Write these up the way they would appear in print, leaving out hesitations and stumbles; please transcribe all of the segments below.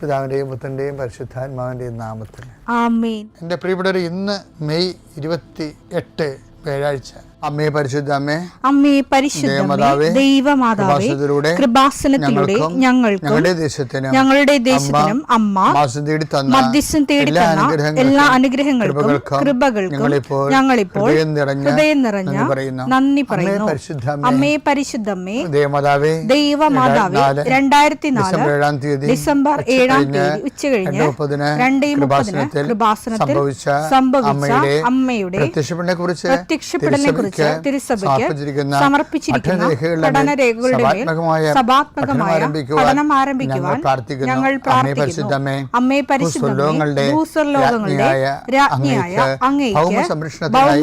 പിതാവിൻ്റെയും പുത്രൻ്റെയും പരിശുദ്ധാത്മാവിൻ്റെയും നാമത്തിൽ ആമേൻ. എൻ്റെ പ്രിയപ്പെട്ടവർ, ഇന്ന് മെയ് 28 വ്യാഴാഴ്ച. അമ്മേ പരിശുദ്ധ അമ്മേ, അമ്മേ പരിശുദ്ധമേ, ദൈവമാതാവേ, കൃപാസനത്തിലൂടെ ഞങ്ങൾക്കും ഞങ്ങളുടെ ദേശത്തിനും അമ്മ മധ്യസ്ഥം തേടി തന്ന എല്ലാ അനുഗ്രഹങ്ങൾക്കും കൃപകൾക്കും ഞങ്ങളിപ്പോൾ ഹൃദയം നിറഞ്ഞ നന്ദി പറയുന്നു. അമ്മേ പരിശുദ്ധമേ, ദൈവമാതാവേ, 2004 ഡിസംബർ 7 ഉച്ചകഴിഞ്ഞ് 2:30 കൃപാസനത്തിൽ സംഭവിച്ച അമ്മയുടെ പ്രത്യക്ഷപ്പെടലിനെ കുറിച്ച് തിരുസഭയ്ക്ക് സമർപ്പിച്ചിരിക്കുന്ന പഠനരേഖകളുടെ മേൽ സഭാത്മകമായ പഠനം ആരംഭിക്കുവാൻ ഞങ്ങൾ പ്രാർത്ഥിക്കുന്നു. അമ്മേ പരിശുദ്ധമേ, ഭൂസ്വർലോകങ്ങളുടെ രാജ്ഞിയായ അങ്ങേയ്ക്ക് ഭൗമസംരക്ഷണത്തിനായി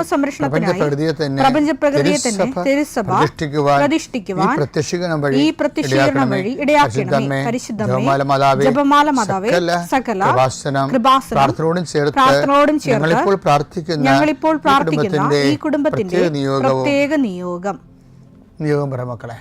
പ്രപഞ്ചപ്രകൃതിയെ തന്നെ തിരുസഭ പ്രതിഷ്ഠിക്കുവാൻ ഈ പ്രത്യക്ഷീകരണം വഴി ഇടയാക്കണമേ. പരിശുദ്ധമേ, ജപമാല മാതാവേ, സകല കൃപാസനം പ്രാർത്ഥനയോടും ചേർത്ത് ഞങ്ങളിപ്പോൾ പ്രാർത്ഥിക്കുന്ന ഈ കുടുംബത്തിന്റെ പ്രത്യേക നിയോഗം പറ മക്കളെ.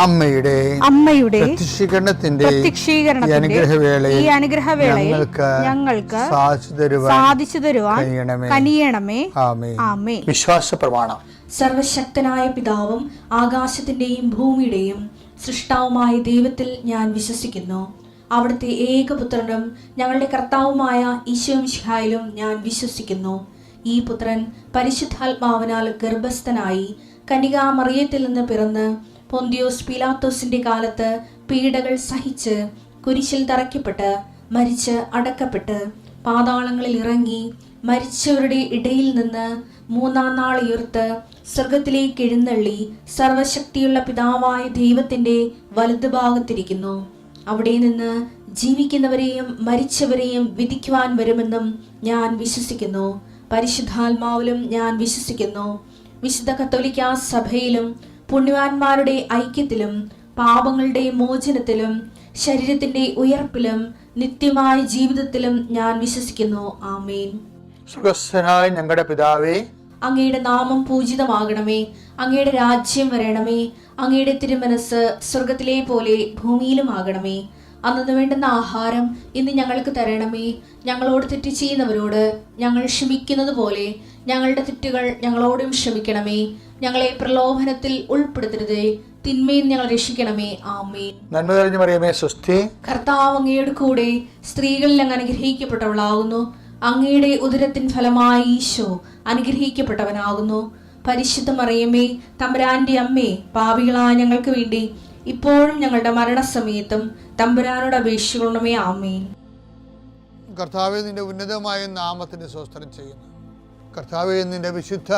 അമ്മയുടെ പ്രത്യക്ഷീകരണത്തിന്റെ ഈ അനുഗ്രഹവേളയിൽ ഞങ്ങൾക്ക് സാധിച്ചു തരുവാൻ കനിയണമേ. ആമേൻ. വിശ്വാസ പ്രമാണം. സർവശക്തനായ പിതാവും ആകാശത്തിന്റെയും ഭൂമിയുടെയും സൃഷ്ടാവുമായ ദൈവത്തിൽ ഞാൻ വിശ്വസിക്കുന്നു. അവിടുത്തെ ഏകപുത്രനും ഞങ്ങളുടെ കർത്താവുമായ ഈശോ മിശിഹായിലും ഞാൻ വിശ്വസിക്കുന്നു. ഈ പുത്രൻ പരിശുദ്ധാത്മാവിനാൽ ഗർഭസ്ഥനായി കന്യകാമറിയത്തിൽ നിന്ന് പിറന്ന് പൊന്തിയോസ് പീലാത്തോസിന്റെ കാലത്ത് പീഡകൾ സഹിച്ച് കുരിശിൽ തറയ്ക്കപ്പെട്ട് മരിച്ച് അടക്കപ്പെട്ട് പാതാളങ്ങളിൽ ഇറങ്ങി മരിച്ചവരുടെ ഇടയിൽ നിന്ന് 3-ാം നാൾ ഉയർത്ത് സ്വർഗത്തിലേക്ക് എഴുന്നള്ളി സർവശക്തിയുള്ള പിതാവായ ദൈവത്തിന്റെ വലതുഭാഗത്തിരിക്കുന്നു. അവിടെ നിന്ന് ജീവിക്കുന്നവരെയും മരിച്ചവരെയും വിധിക്കുവാൻ വരുമെന്നും ഞാൻ വിശ്വസിക്കുന്നു. പരിശുദ്ധാത്മാവിലും ഞാൻ വിശ്വസിക്കുന്നു. വിശുദ്ധ കത്തോലിക്കാ സഭയിലും പുണ്യവാന്മാരുടെ ഐക്യത്തിലും പാപങ്ങളുടെ മോചനത്തിലും ശരീരത്തിന്റെ ഉയർപ്പിലും നിത്യമായ ജീവിതത്തിലും ഞാൻ വിശ്വസിക്കുന്നു. ആമേൻ. സുഖസ്ഥനായ ഞങ്ങളുടെ പിതാവേ, അങ്ങയുടെ നാമം പൂജിതമാകണമേ. അങ്ങയുടെ രാജ്യം വരണമേ. അങ്ങയുടെ തിരുമനസ് സ്വർഗത്തിലെ പോലെ ഭൂമിയിലും ആകണമേ. അന്നു വേണ്ടുന്ന ആഹാരം ഇന്ന് ഞങ്ങൾക്ക് തരണമേ. ഞങ്ങളോട് തെറ്റ് ചെയ്യുന്നവരോട് ഞങ്ങൾ ക്ഷമിക്കുന്നത് പോലെ ഞങ്ങളുടെ തെറ്റുകൾ ഞങ്ങളോടും ക്ഷമിക്കണമേ. ഞങ്ങളെ പ്രലോഭനത്തിൽ ഉൾപ്പെടുത്തരുതേ, തിന്മയിൽ ഞങ്ങൾ രക്ഷിക്കണമേ. ആമേൻ. നന്മ നിറഞ്ഞ മറിയമേ, സ്വസ്തി. കർത്താവ് അങ്ങയുടെ കൂടെ സ്ത്രീകളിൽ അങ്ങ് അനുഗ്രഹിക്കപ്പെട്ടവളാകുന്നു. അങ്ങയുടെ ഉദരത്തിൻ ഫലമായി ഈശോ അനുഗ്രഹിക്കപ്പെട്ടവനാകുന്നു. പരിശുദ്ധ മറിയമേ, തമ്പുരാന്റെ അമ്മേ, പാപികളായ ഞങ്ങൾക്ക് വേണ്ടി ഇപ്പോഴും ഞങ്ങളുടെ മരണസമയത്തും തമ്പുരാനോട് അപേക്ഷിക്കണമേ. ആമേൻ. കർത്താവേ, നിന്റെ ഉന്നതമായ നാമത്തിന് സ്തോത്രം ചെയ്യുന്നു. കർത്താവേ, നിന്റെ വിശുദ്ധ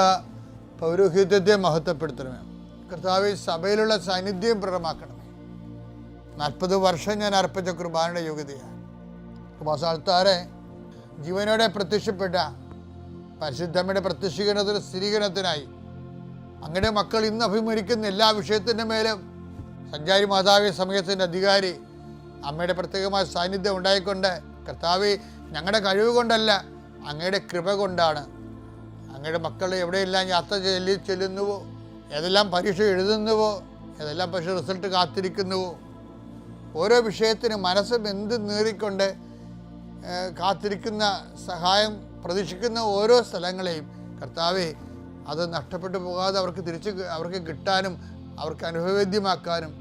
പൗരോഹിത്യത്തെ മഹത്വപ്പെടുത്തണമേ. കർത്താവേ, സഭയിലുള്ള സാന്നിധ്യം പ്രകടമാക്കണമേ. 40 വർഷം ഞാൻ അർപ്പിച്ച കുർബാനയുടെ യോഗ്യതയാണ്. കൃപാസ്ഥാനത്താറെ ജീവനോടെ പ്രത്യക്ഷപ്പെട്ട പരിശുദ്ധമ്മയുടെ പ്രത്യക്ഷീകരണത്തിന് സ്ഥിരീകരണത്തിനായി അങ്ങയുടെ മക്കൾ ഇന്ന് അഭിമുഖിക്കുന്ന എല്ലാ വിഷയത്തിൻ്റെ മേലും സഞ്ചാരി മാതാവി സമയത്തിൻ്റെ അധികാരി അമ്മയുടെ പ്രത്യേകമായ സാന്നിധ്യം ഉണ്ടായിക്കൊണ്ട് കർത്താവേ, ഞങ്ങളുടെ കഴിവ് കൊണ്ടല്ല, അങ്ങയുടെ കൃപ കൊണ്ടാണ് അങ്ങയുടെ മക്കൾ എവിടെയെല്ലാം യാത്ര ചെല്ലുന്നുവോ, ഏതെല്ലാം പരീക്ഷ എഴുതുന്നുവോ, ഏതെല്ലാം പക്ഷേ റിസൾട്ട് കാത്തിരിക്കുന്നുവോ, ഓരോ വിഷയത്തിന് മനസ്സ് എന്ത് നേറിക്കൊണ്ട് കാത്തിരിക്കുന്ന സഹായം പ്രതീക്ഷിക്കുന്ന ഓരോ സ്ഥലങ്ങളെയും കർത്താവേ, അത് നഷ്ടപ്പെട്ടു പോകാതെ അവർക്ക് കിട്ടാനും അവർക്ക് അനുഭവവേദ്യമാക്കാനും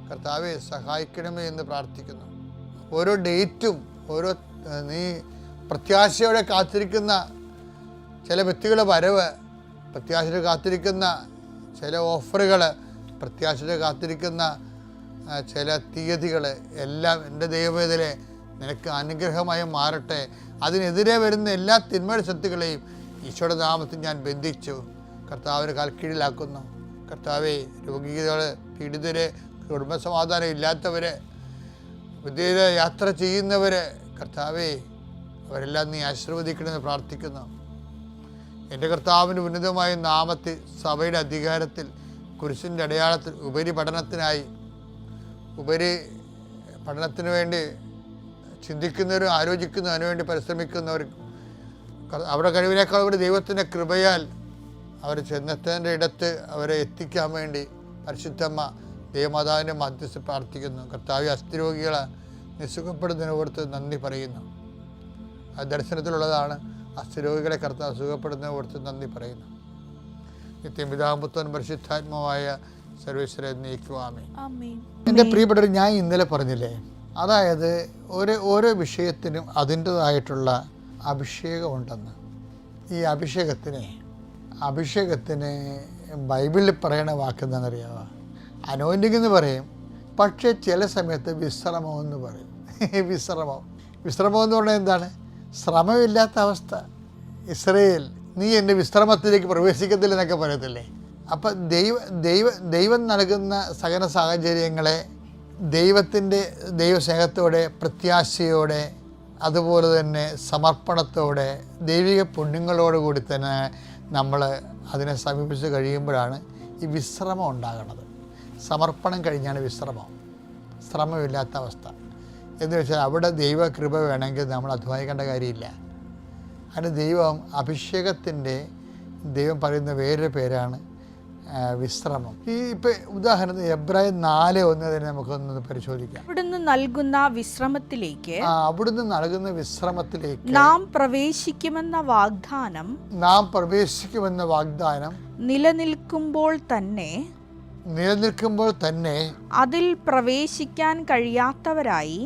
കർത്താവെ സഹായിക്കണമേ എന്ന് പ്രാർത്ഥിക്കുന്നു. ഓരോ ഡേറ്റും നീ പ്രത്യാശയോടെ കാത്തിരിക്കുന്ന ചില വ്യക്തികളുടെ വരവ്, പ്രത്യാശയോടെ കാത്തിരിക്കുന്ന ചില ഓഫറുകൾ, പ്രത്യാശയോടെ കാത്തിരിക്കുന്ന ചില തീയതികൾ എല്ലാം എൻ്റെ ദൈവവേദനെ നിനക്ക് അനുഗ്രഹമായി മാറട്ടെ. അതിനെതിരെ വരുന്ന എല്ലാ തിന്മയുടെ ശക്തികളെയും ഈശോയുടെ നാമത്തിൽ ഞാൻ ബന്ധിച്ചു കർത്താവിന് കാൽക്കീഴിലാക്കുന്നു. കർത്താവെ, രോഗികൾ, പീഡിതര്, കുടുംബസമാധാനം ഇല്ലാത്തവര്, വിദേശ യാത്ര ചെയ്യുന്നവര്, കർത്താവെ അവരെല്ലാം നീ ആശീർവദിക്കണമെന്ന് പ്രാർത്ഥിക്കുന്നു. എൻ്റെ കർത്താവിൻ്റെ ഉന്നതമായ നാമത്തിൽ സഭയുടെ അധികാരത്തിൽ കുരിശിൻ്റെ അടയാളത്തിൽ ഉപരി പഠനത്തിന് വേണ്ടി ചിന്തിക്കുന്നവരും ആലോചിക്കുന്നവരും അതിനുവേണ്ടി പരിശ്രമിക്കുന്നവരും അവരുടെ കഴിവിനേക്കാൾ കൂടി ദൈവത്തിൻ്റെ കൃപയാൽ അവർ ചെന്നെത്തേണ്ട ഇടത്ത് അവരെ എത്തിക്കാൻ വേണ്ടി പരിശുദ്ധമ്മ ദൈവമാതാവിൻ്റെ മധ്യസ്ഥ പ്രാർത്ഥിക്കുന്നു. കർത്താവ് അസ്ഥിരോഗികളെ നിസുഖപ്പെടുന്നതിനെ ഓർത്ത് നന്ദി പറയുന്നു. ആ ദർശനത്തിലുള്ളതാണ്. അസ്ഥിരോഗികളെ കർത്താവ് സുഖപ്പെടുന്നതിനെ ഓർത്ത് നന്ദി പറയുന്നു. നിത്യം പിതാവും പുത്രനും പരിശുദ്ധാത്മാവായ സർവേശ്വരനെ നീക്കുവാമേ. എൻ്റെ പ്രിയപ്പെട്ടവർ, ഞാൻ ഇന്നലെ പറഞ്ഞില്ലേ, അതായത് ഓരോ വിഷയത്തിനും അതിൻ്റെതായിട്ടുള്ള അഭിഷേകമുണ്ടെന്ന്. ഈ അഭിഷേകത്തിന് ബൈബിളിൽ പറയണ വാക്കെന്താണെന്നറിയാമോ? അനോയിൻറ്റിങ് എന്ന് പറയും, പക്ഷേ ചില സമയത്ത് വിശ്രമം എന്ന് പറയും. വിശ്രമം എന്ന് പറഞ്ഞാൽ എന്താണ്? ശ്രമമില്ലാത്ത അവസ്ഥ. ഇസ്രയേൽ, നീ എൻ്റെ വിശ്രമത്തിലേക്ക് പ്രവേശിക്കത്തില്ല എന്നൊക്കെ പറയത്തില്ലേ? അപ്പം ദൈവം നൽകുന്ന സകല സാഹചര്യങ്ങളെ ദൈവസ്നേഹത്തോടെ, പ്രത്യാശയോടെ, അതുപോലെ തന്നെ സമർപ്പണത്തോടെ, ദൈവിക പുണ്യങ്ങളോടുകൂടി തന്നെ നമ്മൾ അതിനെ സമീപിച്ച് കഴിയുമ്പോഴാണ് ഈ വിശ്രമം ഉണ്ടാകുന്നത്. സമർപ്പണം കഴിഞ്ഞാണ് വിശ്രമം. ശ്രമമില്ലാത്ത അവസ്ഥ എന്ന് വെച്ചാൽ അവിടെ ദൈവകൃപ വേണമെങ്കിൽ നമ്മൾ അധ്വാനിക്കേണ്ട കാര്യമില്ല. അതിന് അഭിഷേകത്തിൻ്റെ ദൈവം പറയുന്ന വേറൊരു പേരാണ് വിശ്രമം. ഈ ഇപ്പം ഉദാഹരണത്തിന് എബ്രായർ 4:1 തന്നെ നമുക്കൊന്ന് പരിശോധിക്കാം. അവിടുന്ന് നൽകുന്ന വിശ്രമത്തിലേക്ക് നാം പ്രവേശിക്കുമെന്ന വാഗ്ദാനം നിലനിൽക്കുമ്പോൾ തന്നെ അതിൽ പ്രവേശിക്കാൻ കഴിയാത്തവരായി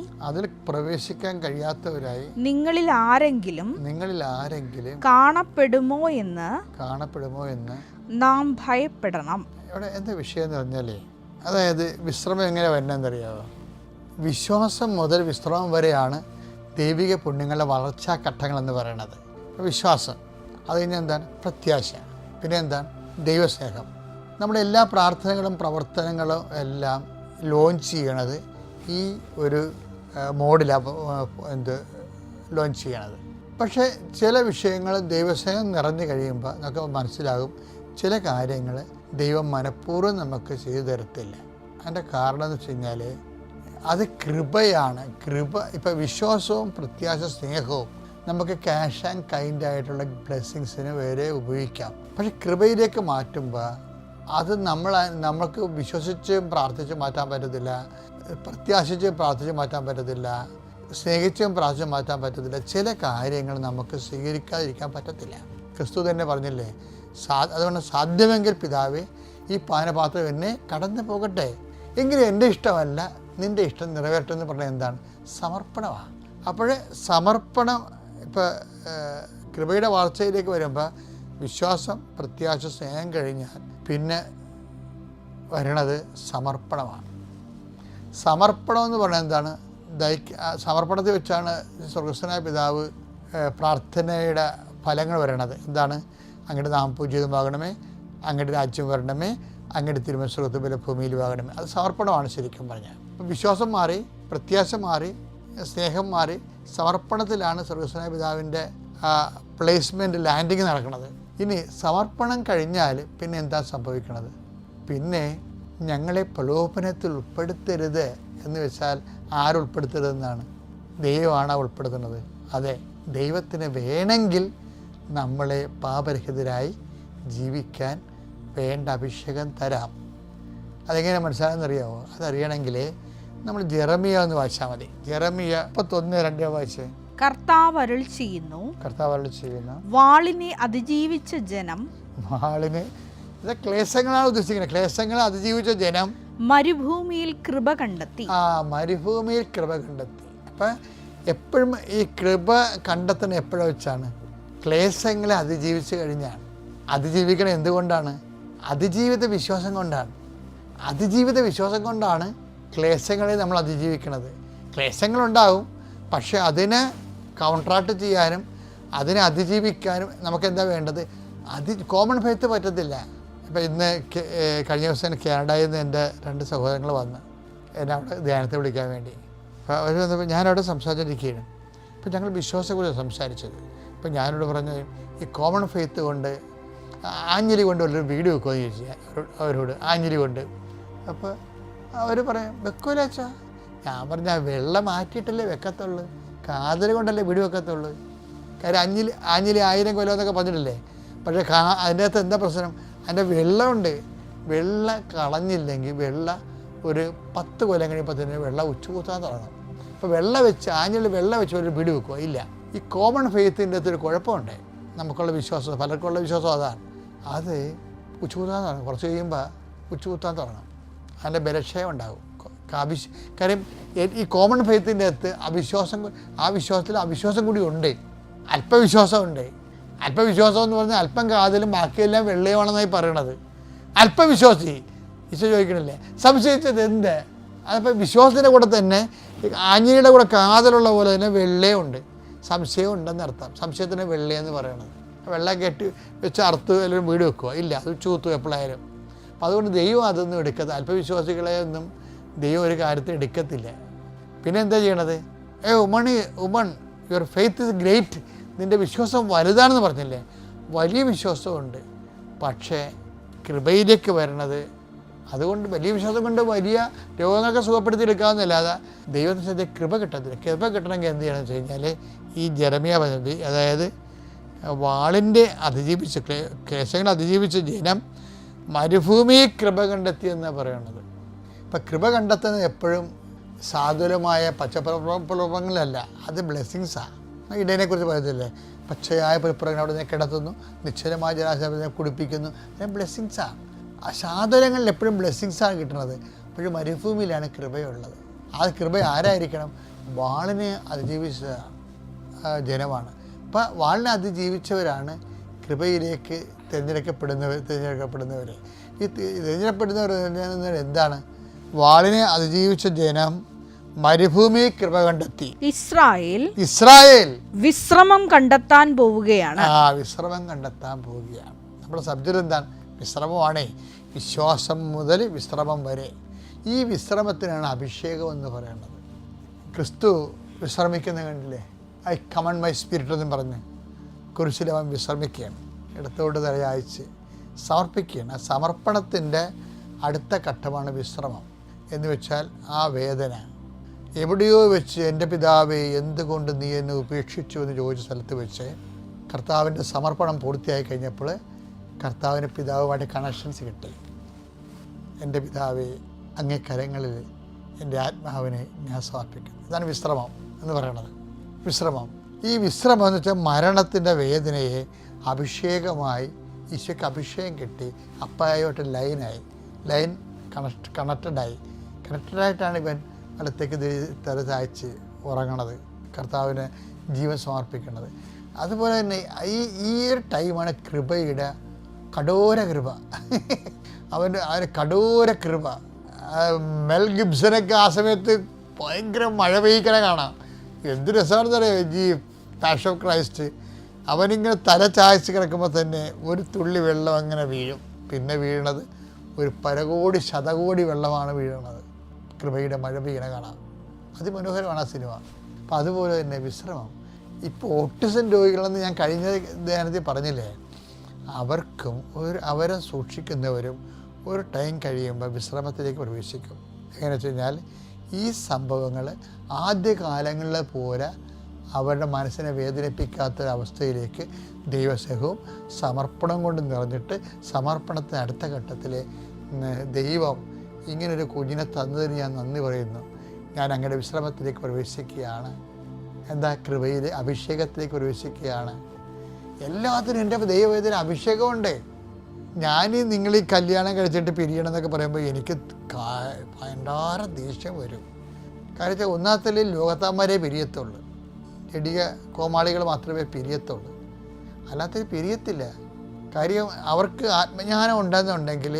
നിങ്ങളിൽ ആരെങ്കിലും കാണപ്പെടുമോ എന്ന് നാം ഭയപ്പെടണം. ഇവിടെ എന്താ വിഷയം എന്ന് പറഞ്ഞാലേ, അതായത് വിശ്രമം എങ്ങനെ വരണമെന്നറിയാമോ? വിശ്വാസം മുതൽ വിശ്രമം വരെയാണ് ദൈവിക പുണ്യങ്ങളുടെ വളർച്ചാ ഘട്ടങ്ങളെന്ന് പറയുന്നത്. വിശ്വാസം, അത് കഴിഞ്ഞാൽ എന്താണ്? പ്രത്യാശ, പിന്നെ എന്താണ്? ദൈവസ്നേഹം. നമ്മുടെ എല്ലാ പ്രാർത്ഥനകളും പ്രവർത്തനങ്ങളും എല്ലാം ലോഞ്ച് ചെയ്യണത് ഈ ഒരു മോഡിലാണ് ലോഞ്ച് ചെയ്യണത്. പക്ഷേ ചില വിഷയങ്ങൾ ദൈവസ്നേഹം നിറഞ്ഞു കഴിയുമ്പോൾ നമുക്ക് മനസ്സിലാകും, ചില കാര്യങ്ങൾ ദൈവം മനഃപൂർവ്വം നമുക്ക് ചെയ്തു തരത്തില്ല. അതിൻ്റെ കാരണം എന്ന് വെച്ച് കഴിഞ്ഞാൽ അത് കൃപയാണ്. ഇപ്പം വിശ്വാസവും പ്രത്യാശ സ്നേഹവും നമുക്ക് ക്യാഷ് ആൻഡ് കൈൻഡായിട്ടുള്ള ബ്ലെസ്സിങ്സിന് വരെ ഉപയോഗിക്കാം. പക്ഷെ കൃപയിലേക്ക് മാറ്റുമ്പോൾ അത് നമ്മൾക്ക് വിശ്വസിച്ചും പ്രാർത്ഥിച്ചും മാറ്റാൻ പറ്റത്തില്ല, പ്രത്യാശിച്ചും പ്രാർത്ഥിച്ചും മാറ്റാൻ പറ്റത്തില്ല, സ്നേഹിച്ചും പ്രാർത്ഥിച്ചും മാറ്റാൻ പറ്റത്തില്ല. ചില കാര്യങ്ങൾ നമുക്ക് സ്വീകരിക്കാതിരിക്കാൻ പറ്റത്തില്ല. ക്രിസ്തു തന്നെ പറഞ്ഞില്ലേ, അതുകൊണ്ട് സാധ്യമെങ്കിൽ പിതാവേ ഈ പാനപാത്രം എന്നെ കടന്നു പോകട്ടെ, എങ്കിലും എൻ്റെ ഇഷ്ടമല്ല നിൻ്റെ ഇഷ്ടം നിറവേറ്റെന്ന് പറഞ്ഞാൽ എന്താണ്? സമർപ്പണമാണ്. അപ്പോഴേ സമർപ്പണം ഇപ്പോൾ കൃപയുടെ വളർച്ചയിലേക്ക് വരുമ്പോൾ വിശ്വാസം, പ്രത്യാശ, സ്നേഹം കഴിഞ്ഞാൽ പിന്നെ വരണത് സമർപ്പണമാണ്. സമർപ്പണം എന്ന് പറഞ്ഞാൽ എന്താണ്? സമർപ്പണത്തിൽ വെച്ചാണ് സ്വർഗസ്ഥനായ പിതാവ് പ്രാർത്ഥനയുടെ ഫലങ്ങൾ വരണത്. എന്താണ്? അങ്ങയുടെ നാമം പൂജിതമാകണമേ, അങ്ങയുടെ രാജ്യം വരണമേ, അങ്ങയുടെ തിരുമനസ് സ്വർഗ്ഗത്തിൽ പോലെ ഭൂമിയിലും ആകണമേ. അത് സമർപ്പണമാണ് ശരിക്കും പറഞ്ഞാൽ. വിശ്വാസം മാറി, പ്രത്യാശ മാറി, സ്നേഹം മാറി, സമർപ്പണത്തിലാണ് സ്വർഗസ്ഥനായ പിതാവിൻ്റെ പ്ലേസ്മെൻറ്റ്, ലാൻഡിങ് നടക്കുന്നത്. ഇനി സമർപ്പണം കഴിഞ്ഞാൽ പിന്നെ എന്താ സംഭവിക്കണത്? പിന്നെ ഞങ്ങളെ പ്രലോഭനത്തിൽ ഉൾപ്പെടുത്തരുത് എന്ന് വെച്ചാൽ ആരുൾപ്പെടുത്തരുതെന്നാണ്? ദൈവമാണ് ഉൾപ്പെടുത്തുന്നത്. അതെ, ദൈവത്തിന് വേണമെങ്കിൽ നമ്മളെ പാപരഹിതരായി ജീവിക്കാൻ വേണ്ട അഭിഷേകം തരാം. അതെങ്ങനെ മനസ്സിലാകുന്നറിയാമോ? അതറിയണമെങ്കിൽ നമ്മൾ ജെറമിയ എന്ന് വായിച്ചാൽ മതി. ജെറമിയ 31:2 വായിച്ചേ. കർത്താവ് അരുൾ ചെയ്യുന്നു, വാളിനെ അതിജീവിച്ച ജനം, ക്ലേശങ്ങളാണ് ഉദ്ദേശിക്കുന്നത്, ക്ലേശങ്ങളെ അതിജീവിച്ച ജനം, മരുഭൂമിയിൽ കൃപ കണ്ടെത്തി. മരുഭൂമിയിൽ കൃപ കണ്ടെത്തി. അപ്പം എപ്പോഴും ഈ കൃപ കണ്ടെത്തുന്ന എപ്പോഴും വെച്ചാണ് ക്ലേശങ്ങളെ അതിജീവിച്ച് കഴിഞ്ഞാണ്. അതിജീവിക്കണം എന്തുകൊണ്ടാണ്? അതിജീവിത വിശ്വാസം കൊണ്ടാണ്. അതിജീവിത വിശ്വാസം കൊണ്ടാണ് ക്ലേശങ്ങളെ നമ്മൾ അതിജീവിക്കുന്നത്. ക്ലേശങ്ങളുണ്ടാവും, പക്ഷെ അതിനെ കൗണ്ടറാക്ട് ചെയ്യാനും അതിനെ അതിജീവിക്കാനും നമുക്കെന്താ വേണ്ടത്? കോമൺ ഫെയ്ത്ത് പറ്റത്തില്ല. ഇപ്പം ഇന്ന് കഴിഞ്ഞ ദിവസം കാനഡയിൽ നിന്ന് എൻ്റെ 2 സഹോദരങ്ങൾ വന്ന് എന്നെ അവിടെ ധ്യാനത്തെ വിളിക്കാൻ വേണ്ടി. അപ്പോൾ അവർ വന്നപ്പോൾ ഞാനവിടെ സംസാരിച്ചിരിക്കുകയാണ്. അപ്പോൾ ഞങ്ങൾ വിശ്വാസത്തെക്കുറിച്ച് സംസാരിച്ചത്. അപ്പോൾ ഞാനോട് പറഞ്ഞു, ഈ കോമൺ ഫെയ്ത്ത് കൊണ്ട് ആഞ്ഞിലി കൊണ്ട് ഒരു വീഡിയോ വെക്കുമെന്ന് ചോദിച്ചു അവരോട്. ആഞ്ഞിലി കൊണ്ട്. അപ്പോൾ അവർ പറയും വെക്കൂല അച്ഛാ. ഞാൻ പറഞ്ഞാൽ വെള്ളം മാറ്റിയിട്ടല്ലേ വെക്കത്തുള്ളൂ, കാതൽ കൊണ്ടല്ലേ വീഡിയോ വെക്കത്തുള്ളൂ. കാര്യം ആഞ്ഞിലി 1000 കൊല്ലം എന്നൊക്കെ പറഞ്ഞിട്ടില്ലേ. പക്ഷേ അതിൻ്റെ അകത്ത് എന്താ പ്രശ്നം? അതിൻ്റെ വെള്ളമുണ്ട്. വെള്ളം കളഞ്ഞില്ലെങ്കിൽ ഒരു 10 കൊല്ലം കഴിയുമ്പോൾ തന്നെ വെള്ളം ഉച്ചുകൂത്താൻ തുടങ്ങും. അപ്പോൾ ആഞ്ഞിലി വെള്ളം വെച്ച് ഒരു വീഡിയോ വെക്കുക ഇല്ല. ഈ കോമൺ ഫെയ്ത്തിൻ്റെ അകത്തൊരു കുഴപ്പമുണ്ട്. നമുക്കുള്ള വിശ്വാസം, പലർക്കുള്ള വിശ്വാസം അതാണ്. അത് ഉച്ചുകൂത്താൻ തുടങ്ങും. കുറച്ച് കഴിയുമ്പോൾ ഉച്ചുകൂത്താൻ തുടങ്ങും. അതിൻ്റെ ബലക്ഷയം ഉണ്ടാകും. കാര്യം ഈ കോമൺ ഫെയ്ത്തിൻ്റെ അകത്ത് വിശ്വാസത്തിൽ അവിശ്വാസം കൂടി ഉണ്ട്. അല്പവിശ്വാസമുണ്ട്. അല്പവിശ്വാസം എന്ന് പറഞ്ഞാൽ അല്പം കാതലും ബാക്കിയെല്ലാം വെള്ളയുമാണെന്നായി പറയണത്. അല്പവിശ്വാസി ഈശോ ചോദിക്കണില്ലേ സംശയിച്ചത് എന്ത്? അതിപ്പോൾ വിശ്വാസത്തിൻ്റെ കൂടെ തന്നെ ആഞ്ഞിലിയുടെ കൂടെ കാതലുള്ള പോലെ തന്നെ വെള്ളയുണ്ട്, സംശയം ഉണ്ടെന്ന് അർത്ഥം. സംശയത്തിന് വെള്ളയെന്ന് പറയണത്. വെള്ളം കെട്ടി വെച്ച് അറുത്ത് എല്ലാവരും വീട് വെക്കുക ഇല്ല, അത് ചൂത്തു എപ്പോഴായാലും. അപ്പോൾ അതുകൊണ്ട് ദൈവം അതൊന്നും എടുക്കത്തില്ല. അല്പവിശ്വാസികളെ ഒന്നും ദൈവം ഒരു കാര്യത്തിൽ എടുക്കത്തില്ല. പിന്നെ എന്താ ചെയ്യണത്? Woman your faith is great. നിൻ്റെ വിശ്വാസം വലുതാണെന്ന് പറഞ്ഞില്ലേ? വലിയ വിശ്വാസമുണ്ട്, പക്ഷേ കൃപയിലേക്ക് വരണത് അതുകൊണ്ട് വലിയ വിശ്വാസം കൊണ്ട് വലിയ രോഗങ്ങളൊക്കെ സുഖപ്പെടുത്തിയെടുക്കാവുന്നല്ലാതെ ദൈവത്തിൻ്റെ കൃപ കിട്ടത്തില്ല. കൃപ കിട്ടണമെങ്കിൽ എന്ത് ചെയ്യണമെന്ന് വെച്ച് കഴിഞ്ഞാൽ ഈ ജെറമ്യ പദ്ധതി, അതായത് വാളിൻ്റെ ക്ലേശങ്ങൾ അതിജീവിച്ച ജനം മരുഭൂമി കൃപ കണ്ടെത്തിയെന്നാണ് പറയണത്. ഇപ്പം കൃപ കണ്ടെത്തുന്നത് എപ്പോഴും സാധുലമായ പച്ചപ്പുറങ്ങളല്ല, അത് ബ്ലെസ്സിങ്സാണ്. ഇടയനെക്കുറിച്ച് പറയത്തില്ലേ, പച്ചയായ പുൽപ്പുറങ്ങൾ അവിടെ നിന്ന് കിടത്തുന്നു, നിശ്ചലമായ ജലാശയം കുടിപ്പിക്കുന്നു. അത് ബ്ലെസ്സിങ്സാണ്. ആ സാധനങ്ങളിൽ എപ്പോഴും ബ്ലെസ്സിങ്സാണ് കിട്ടുന്നത്. അപ്പോഴും മരുഭൂമിയിലാണ് കൃപയുള്ളത്. ആ കൃപ ആരായിരിക്കണം? വാളിനെ അതിജീവിച്ച ജനമാണ്. അപ്പം വാളിനെ അതിജീവിച്ചവരാണ് കൃപയിലേക്ക് തിരഞ്ഞെടുക്കപ്പെടുന്നവർ. ഈ തിരഞ്ഞെടുക്കപ്പെടുന്നവർ എന്താണ്? വാളിനെ അതിജീവിച്ച ജനം മരുഭൂമി കൃപ കണ്ടെത്തി. ഇസ്രായേൽ വിശ്രമം കണ്ടെത്താൻ പോവുകയാണ്. വിശ്രമം കണ്ടെത്താൻ പോവുകയാണ്. നമ്മുടെ സബ്ജക്റ്റ് എന്താണ്? വിശ്രമമാണേ. വിശ്വാസം മുതൽ വിശ്രമം വരെ. ഈ വിശ്രമത്തിനാണ് അഭിഷേകം എന്ന് പറയുന്നത്. ക്രിസ്തു വിശ്രമിക്കുന്ന കണ്ടില്ലേ? ഐ കമണ്ട് മൈ സ്പിരിറ്റ് എന്നും പറഞ്ഞ് കുരിശിൽ അവൻ വിശ്രമിക്കുകയാണ്. ഇടത്തോട്ട് തലയാഴ്ച സമർപ്പിക്കുകയാണ്. ആ സമർപ്പണത്തിൻ്റെ അടുത്ത ഘട്ടമാണ് വിശ്രമം. എന്ന് വെച്ചാൽ ആ വേദന എവിടെയോ വെച്ച് എൻ്റെ പിതാവേ എന്തുകൊണ്ട് നീ എന്നെ ഉപേക്ഷിച്ചു എന്ന് ചോദിച്ച സ്ഥലത്ത് വെച്ച് കർത്താവിൻ്റെ സമർപ്പണം പൂർത്തിയായി കഴിഞ്ഞപ്പോൾ കർത്താവിൻ്റെ പിതാവുമായിട്ട് കണക്ഷൻസ് കിട്ടി. എൻ്റെ പിതാവേ അങ്ങേ കരങ്ങളിൽ എൻ്റെ ആത്മാവിനെ ഞാൻ സമർപ്പിക്കുന്നു. ഇതാണ് വിശ്രമം എന്ന് പറയുന്നത്. വിശ്രമം. ഈ വിശ്രമം എന്ന് വെച്ചാൽ മരണത്തിൻ്റെ വേദനയെ അഭിഷേകമായി ഈശോയ്ക്ക് അഭിഷേകം കിട്ടി. അപ്പായോട്ട് ലൈൻ കണക്റ്റഡായിട്ടാണ് ഇവൻ വലത്തേക്ക് തല ചായ്ച്ച് ഉറങ്ങണത്, കർത്താവിന് ജീവൻ സമർപ്പിക്കുന്നത്. അതുപോലെ തന്നെ ഈ ഒരു ടൈമാണ് കൃപയുടെ കഠോര കൃപ. അവൻ്റെ കഠോര കൃപ. മെൽ ഗിബ്സനൊക്കെ ആ സമയത്ത് ഭയങ്കര മഴ പെയ്യിക്കണ കാണാം. എന്ത് രസമാണെന്ന് അറിയാം. ഈ പാഷൻ ഓഫ് ക്രൈസ്റ്റ് അവനിങ്ങനെ തല ചായ്ച്ച് കിടക്കുമ്പോൾ തന്നെ ഒരു തുള്ളി വെള്ളം അങ്ങനെ വീഴും. പിന്നെ വീഴണത് ഒരു പരകോടി ശതകോടി വെള്ളമാണ് വീഴണത്. കൃപയുടെ മഴ പെയ്യണ കാണാം. അതിമനോഹരമാണ് ആ സിനിമ. അപ്പം അതുപോലെ തന്നെ വിശ്രമം. ഇപ്പോൾ ഓട്ടിസം രോഗികളെന്ന് ഞാൻ കഴിഞ്ഞ ധ്യാനത്തിൽ പറഞ്ഞില്ലേ, അവർക്കും അവരെ സൂക്ഷിക്കുന്നവരും ഒരു ടൈം കഴിയുമ്പോൾ വിശ്രമത്തിലേക്ക് പ്രവേശിക്കും. എങ്ങനെ വെച്ച് കഴിഞ്ഞാൽ ഈ സംഭവങ്ങൾ ആദ്യകാലങ്ങളിലെ പോലെ അവരുടെ മനസ്സിനെ വേദനിപ്പിക്കാത്തൊരവസ്ഥയിലേക്ക് ദൈവസ്നേഹവും സമർപ്പണം കൊണ്ട് നിറഞ്ഞിട്ട് സമർപ്പണത്തിന് അടുത്ത ഘട്ടത്തിൽ ദൈവം ഇങ്ങനൊരു കുഞ്ഞിനെ തന്നതിന് ഞാൻ നന്ദി പറയുന്നു, ഞാൻ അങ്ങയുടെ വിശ്രമത്തിലേക്ക് പ്രവേശിക്കുകയാണ്, എന്താ കൃപയിൽ അഭിഷേകത്തിലേക്ക് പ്രവേശിക്കുകയാണ്. എല്ലാത്തിനും എൻ്റെ ദൈവവേദന അഭിഷേകമുണ്ട്. നിങ്ങൾ ഈ കല്യാണം കഴിച്ചിട്ട് പിരിയണം എന്നൊക്കെ പറയുമ്പോൾ എനിക്ക് ഭയങ്കര ദേഷ്യം വരും. കാരണം വെച്ചാൽ ഒന്നാമത്തെ ലോകത്താന്മാരെ പിരിയത്തുള്ളൂ. ജഡിക കോമാളികൾ മാത്രമേ പിരിയത്തുള്ളൂ, അല്ലാത്തവർ പിരിയത്തില്ല. കാര്യം അവർക്ക് ആത്മജ്ഞാനം ഉണ്ടെന്നുണ്ടെങ്കിൽ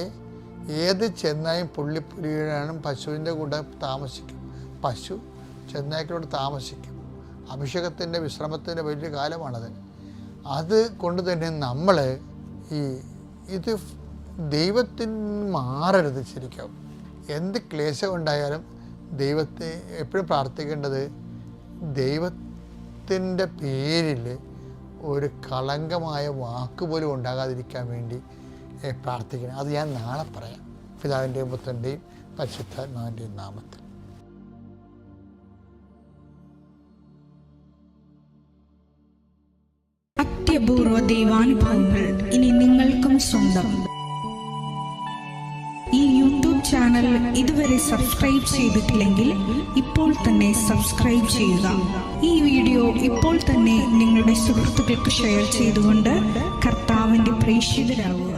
ഏത് ചെന്നായും പുള്ളിപ്പുലിയാനും പശുവിൻ്റെ കൂടെ താമസിക്കും, പശു ചെന്നായ്ക്കളോട് താമസിക്കും. അഭിഷേകത്തിൻ്റെ വിശ്രമത്തിൻ്റെ വലിയ കാലമാണത്. അത് കൊണ്ട് തന്നെ നമ്മൾ ഇത് ദൈവത്തിന് മാറരുത്. ശരിക്കും എന്ത് ക്ലേശം ഉണ്ടായാലും ദൈവത്തെ എപ്പോഴും പ്രാർത്ഥിക്കേണ്ടത് ദൈവത്തിൻ്റെ പേരിൽ ഒരു കളങ്കമായ വാക്കുപോലും ഉണ്ടാകാതിരിക്കാൻ വേണ്ടി പ്രാർത്ഥിക്കണം. അത് ഞാൻ നാളെ പറയാം. പിതാവിൻ്റെയും പുത്രൻ്റെയും പരിശുദ്ധാത്മാവിൻ്റെയും നാമത്തിൽ. അത്യപൂർവ ദൈവാനുഭവങ്ങൾ ഇനി നിങ്ങൾക്കും സ്വന്തം. ഈ യൂട്യൂബ് ചാനൽ ഇതുവരെ സബ്സ്ക്രൈബ് ചെയ്തിട്ടില്ലെങ്കിൽ ഇപ്പോൾ തന്നെ സബ്സ്ക്രൈബ് ചെയ്യുക. ഈ വീഡിയോ ഇപ്പോൾ തന്നെ നിങ്ങളുടെ സുഹൃത്തുക്കൾക്ക് ഷെയർ ചെയ്തുകൊണ്ട് കർത്താവിൻ്റെ പ്രേക്ഷിതരാകുക.